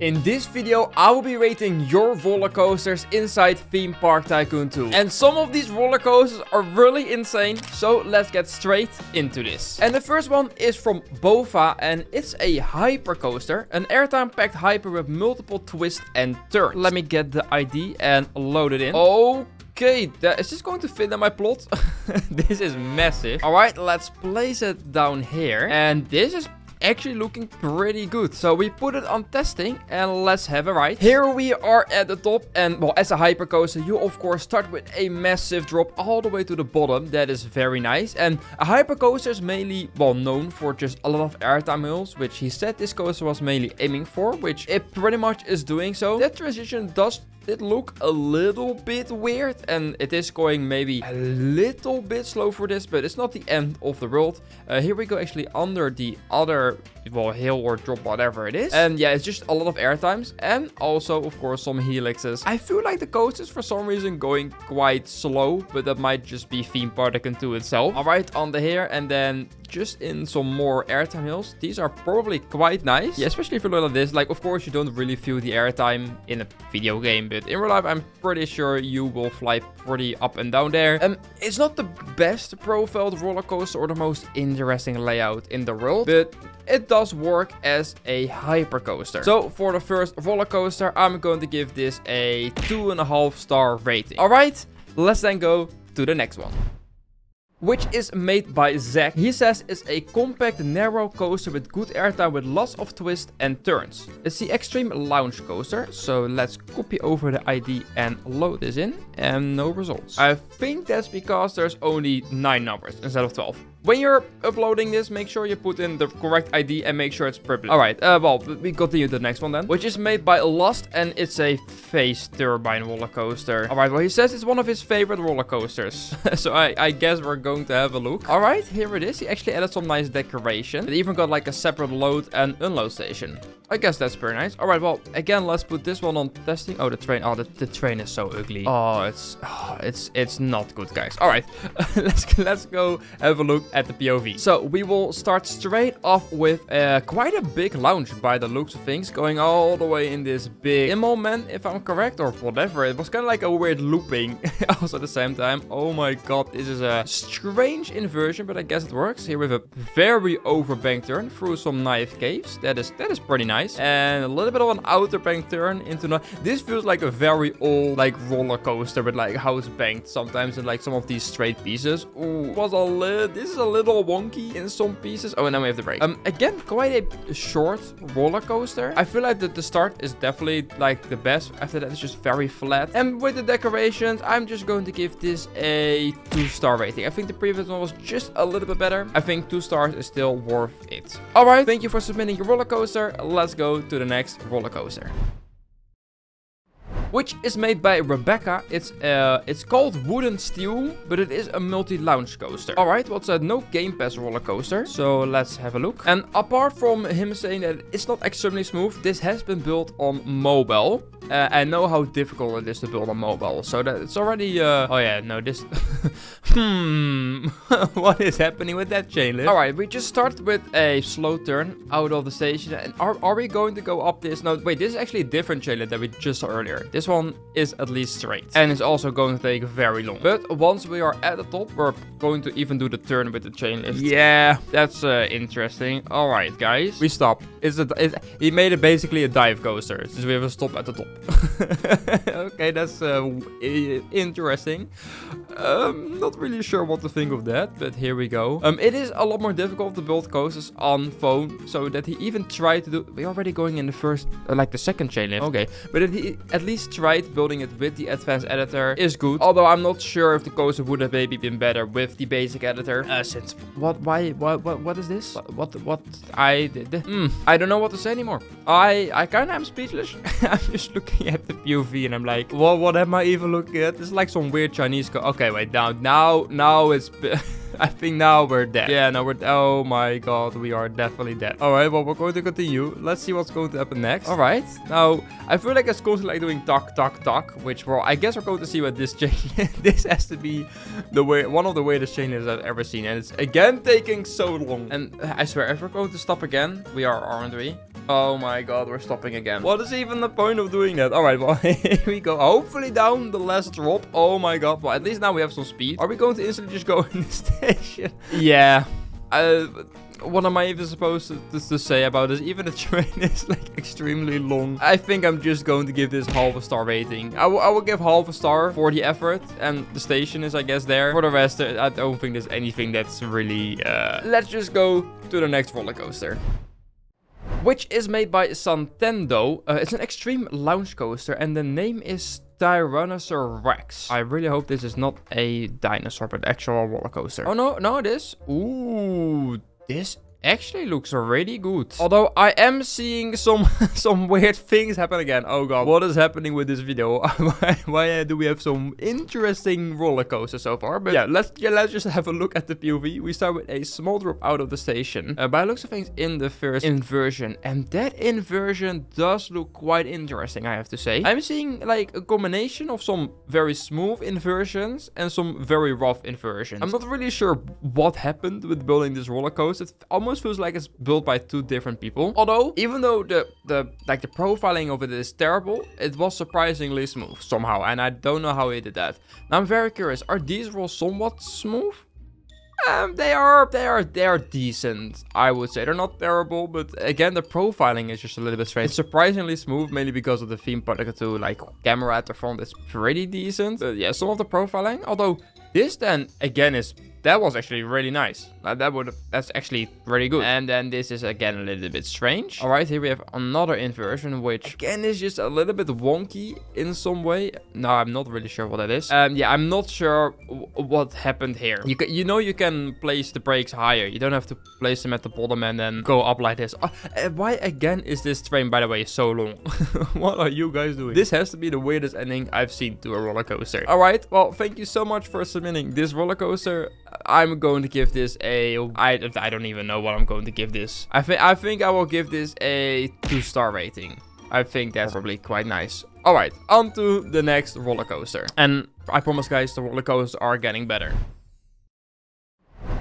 In this video, I will be rating your roller coasters inside Theme Park Tycoon 2. And some of these roller coasters are really insane, so let's get straight into this. And the first one is from Bova, and it's a hyper coaster, an airtime packed hyper with multiple twists and turns. Let me get the ID and load it in. Okay, is this going to fit in my plot? This is massive. Alright, let's place it down here. And this is actually looking pretty good. So we put it on testing and let's have a ride. Here we are at the top, and well, as a hypercoaster, you of course start with a massive drop all the way to the bottom. That is very nice. And a hypercoaster is mainly, well, known for just a lot of airtime hills, which he said this coaster was mainly aiming for, which it pretty much is doing so. That transition does look a little bit weird, and it is going maybe a little bit slow for this, but it's not the end of the world. Here we go, actually under the other, well, hill or drop, whatever it is. And yeah, it's just a lot of air times, and also of course some helixes. I feel like the coast is for some reason going quite slow, but that might just be Theme Park Tycoon 2 itself. All right, on the here, and then just in some more airtime hills. These are probably quite nice. Yeah, especially if you look at this. Like, of course, you don't really feel the airtime in a video game, but in real life, I'm pretty sure you will fly pretty up and down there. It's not the best profiled roller coaster or the most interesting layout in the world, but it does work as a hyper coaster. So for the first roller coaster, I'm going to give this a 2.5 star rating. All right, let's then go to the next one, which is made by Zach. He says it's a compact, narrow coaster with good airtime with lots of twists and turns. It's the Extreme Lounge coaster, so let's copy over the ID and load this in, and no results. I think that's because there's only 9 numbers instead of 12. When you're uploading this, make sure you put in the correct ID and make sure it's public. Alright, well, we continue to the next one then, which is made by Lost, and it's a phase turbine roller coaster. Alright, well, he says it's one of his favorite roller coasters. So I guess we're going to have a look. Alright, here it is. He actually added some nice decoration. It even got like a separate load and unload station. I guess that's pretty nice. Alright, well, again, let's put this one on testing. Oh, the train. Oh, the train is so ugly. Oh, it's not good, guys. Alright, let's go have a look at the POV. So we will start straight off with quite a big lounge by the looks of things, going all the way in this big Immelman, if I'm correct, or whatever. It was kind of like a weird looping also at the same time. Oh my god, this is a strange inversion, but I guess it works. Here with a very overbanked turn through some knife caves. That is pretty nice. And a little bit of an outer bank turn into this feels like a very old like roller coaster with like how it's banked sometimes in like some of these straight pieces. Ooh, this is a little wonky in some pieces. Oh, and then we have the brake. Again, quite a short roller coaster. I feel like the start is definitely like the best. After that, it's just very flat. And with the decorations, I'm just going to give this a 2-star rating. I think the previous one was just a little bit better. I think 2 stars is still worth it. All right, thank you for submitting your roller coaster. Let's go to the next roller coaster, which is made by Rebecca. It's called Wooden Steel, but it is a multi-lounge coaster. Alright, well, it's a no Game Pass roller coaster, so let's have a look. And apart from him saying that it's not extremely smooth, this has been built on mobile. I know how difficult it is to build on mobile, so that it's already, oh yeah, no, this, what is happening with that chain lift? Alright, we just start with a slow turn out of the station, and are we going to go up this? No, wait, this is actually a different chain lift that we just saw earlier. This one is at least straight, and it's also going to take very long. But once we are at the top, we're going to even do the turn with the chain lift. Yeah, that's interesting. Alright, guys, we stop. He made it basically a dive coaster, since we have a stop at the top. Okay, that's interesting. Not really sure what to think of that, but here we go. It is a lot more difficult to build coasters on phone, so that he even tried to do. We're already going in the first, like the second chain lift. Okay, but he at least tried building it with the advanced editor is good. Although I'm not sure if the coaster would have maybe been better with the basic editor. Since what is this? I don't know what to say anymore. I kind of am speechless. I'm just looking at the POV and I'm like, well, what am I even looking at? This is like some weird Chinese okay, wait, now it's I think now we're dead. Yeah, no, oh my god, we are definitely dead. All right, well, we're going to continue. Let's see what's going to happen next. All right, now I feel like it's going to like doing talk, which, well, I guess we're going to see what this chain. This has to be one of the weirdest chain lifts I've ever seen, and it's again taking so long. And I swear, if we're going to stop again, we are, aren't we? Oh my god, we're stopping again. What is even the point of doing that? All right, well, here we go. Hopefully down the last drop. Oh my god. Well, at least now we have some speed. Are we going to instantly just go in the station? Yeah. What am I even supposed to say about this? Even the train is like extremely long. I think I'm just going to give this half a star rating. I will give half a star for the effort, and the station is, I guess, there. For the rest, I don't think there's anything that's really... Let's just go to the next roller coaster, which is made by Santendo. It's an extreme lounge coaster, and the name is Tyrannosaurus Rex. I really hope this is not a dinosaur, but actual roller coaster. Oh no, it is. Ooh, this actually looks really good. Although I am seeing some weird things happen again. Oh god, what is happening with this video? Why do we have some interesting roller coasters so far? But yeah, let's just have a look at the POV. We start with a small drop out of the station. By the looks of things, in the first inversion, and that inversion does look quite interesting, I have to say. I'm seeing like a combination of some very smooth inversions and some very rough inversions. I'm not really sure what happened with building this roller coaster. It almost feels like it's built by two different people. Although, even though the profiling of it is terrible, it was surprisingly smooth somehow, and I don't know how he did that. Now I'm very curious, are these rolls somewhat smooth? They are decent, I would say. They're not terrible, but again, the profiling is just a little bit strange. It's surprisingly smooth, mainly because of the theme particle 2, like, camera at the front is pretty decent. Yeah, some of the profiling, although this then, again, that was actually really nice. That's actually really good. And then this is again a little bit strange. All right, here we have another inversion, which again is just a little bit wonky in some way. No, I'm not really sure what that is. Yeah, I'm not sure what happened here. You can place the brakes higher. You don't have to place them at the bottom and then go up like this. Why again is this train, by the way, so long? What are you guys doing? This has to be the weirdest ending I've seen to a roller coaster. All right, well, thank you so much for submitting this roller coaster. I'm going to give this I don't even know what I'm going to give this. I think I will give this a 2-star rating. I think that's probably quite nice. All right, on to the next roller coaster. And I promise, guys, the roller coasters are getting better.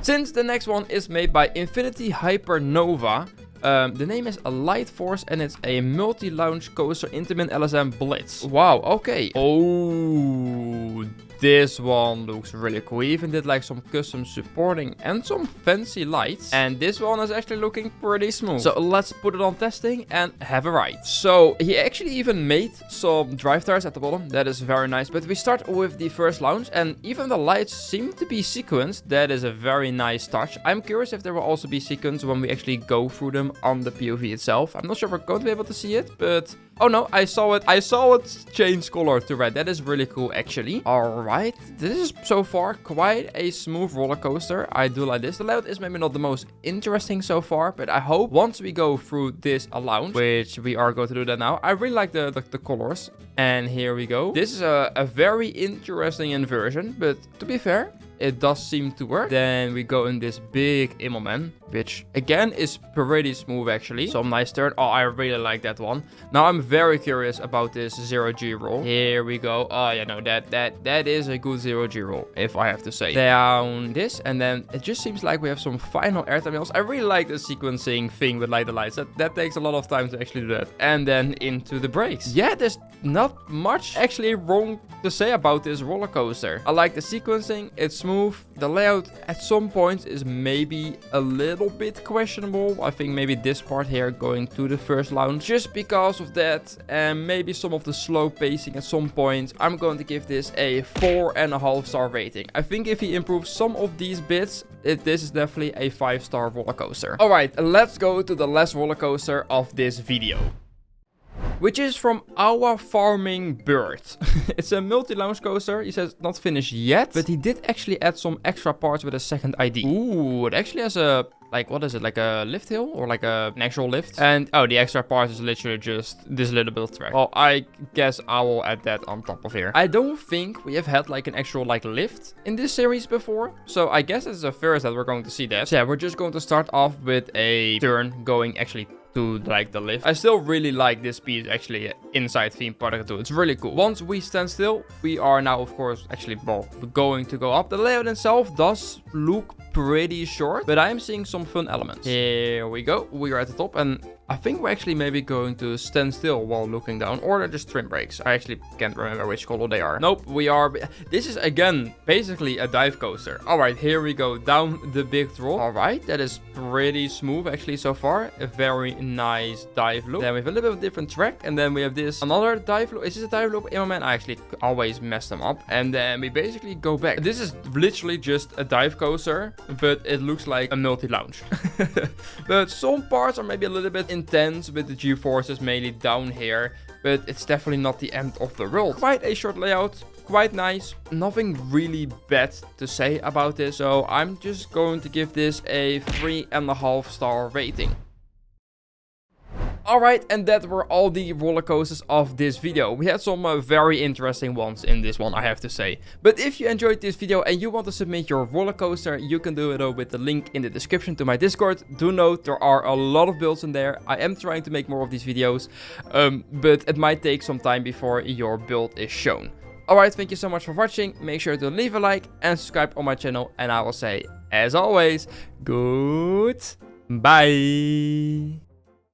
Since the next one is made by Infinity Hypernova, the name is a Light Force, and it's a multi-launch coaster Intamin LSM Blitz. Wow, okay. Oh, this one looks really cool. He even did like some custom supporting and some fancy lights. And this one is actually looking pretty smooth. So let's put it on testing and have a ride. So he actually even made some drive tires at the bottom. That is very nice. But we start with the first launch, and even the lights seem to be sequenced. That is a very nice touch. I'm curious if there will also be sequenced when we actually go through them on the POV itself. I'm not sure we're going to be able to see it, but... Oh no, I saw it change color to red. That is really cool, actually. All right, this is so far quite a smooth roller coaster. I do like this. The layout is maybe not the most interesting so far, but I hope once we go through this launch, which we are going to do that now, I really like the colors. And here we go. This is a very interesting inversion, but to be fair, it does seem to work. Then we go in this big Immelman, which again is pretty smooth, actually. Some nice turn. Oh, I really like that one. Now I'm very curious about this 0G roll. Here we go. Oh yeah, no, that is a good 0G roll, if I have to say. Down this, and then it just seems like we have some final airtime mills. I really like the sequencing thing with the lights. That takes a lot of time to actually do that. And then into the brakes. Yeah, there's not much actually wrong to say about this roller coaster. I like the sequencing. It's smooth. The layout at some points is maybe a little bit questionable. I think maybe this part here going to the first launch, just because of that, and maybe some of the slow pacing at some points. I'm going to give this a 4.5-star rating. I think if he improves some of these bits, this is definitely a 5-star roller coaster. All right, let's go to the last roller coaster of this video, which is from Our Farming Bird. It's a multi-launch coaster. He says not finished yet, but he did actually add some extra parts with a second ID. Ooh, it actually has a, like, what is it? Like a lift hill or like an actual lift? And, oh, the extra part is literally just this little bit of track. Well, I guess I will add that on top of here. I don't think we have had like an actual like lift in this series before. So I guess it's the first that we're going to see that. So yeah, we're just going to start off with a turn going actually to like the lift. I still really like this piece actually inside Theme Park 2. It's really cool. Once we stand still, we are now of course actually going to go up. The layout itself does look pretty short, but I am seeing some fun elements. Here we go. We are at the top, and I think we're actually maybe going to stand still while looking down, or they're just trim brakes. I actually can't remember which color they are. Nope, we are... This is, again, basically a dive coaster. All right, here we go, down the big drop. All right, that is pretty smooth, actually, so far. A very nice dive loop. Then we have a little bit of a different track, and then we have this, another dive loop. Is this a dive loop? In my mind, I actually always mess them up. And then we basically go back. This is literally just a dive coaster, but it looks like a multi-lounge. But some parts are maybe a little bit intense with the G-forces mainly down here, but it's definitely not the end of the world. Quite a short layout, quite nice. Nothing really bad to say about this, so I'm just going to give this a 3.5-star rating. Alright, and that were all the roller coasters of this video. We had some very interesting ones in this one, I have to say. But if you enjoyed this video and you want to submit your roller coaster, you can do it with the link in the description to my Discord. Do note, there are a lot of builds in there. I am trying to make more of these videos, but it might take some time before your build is shown. Alright, thank you so much for watching. Make sure to leave a like and subscribe on my channel. And I will say, as always, goodbye.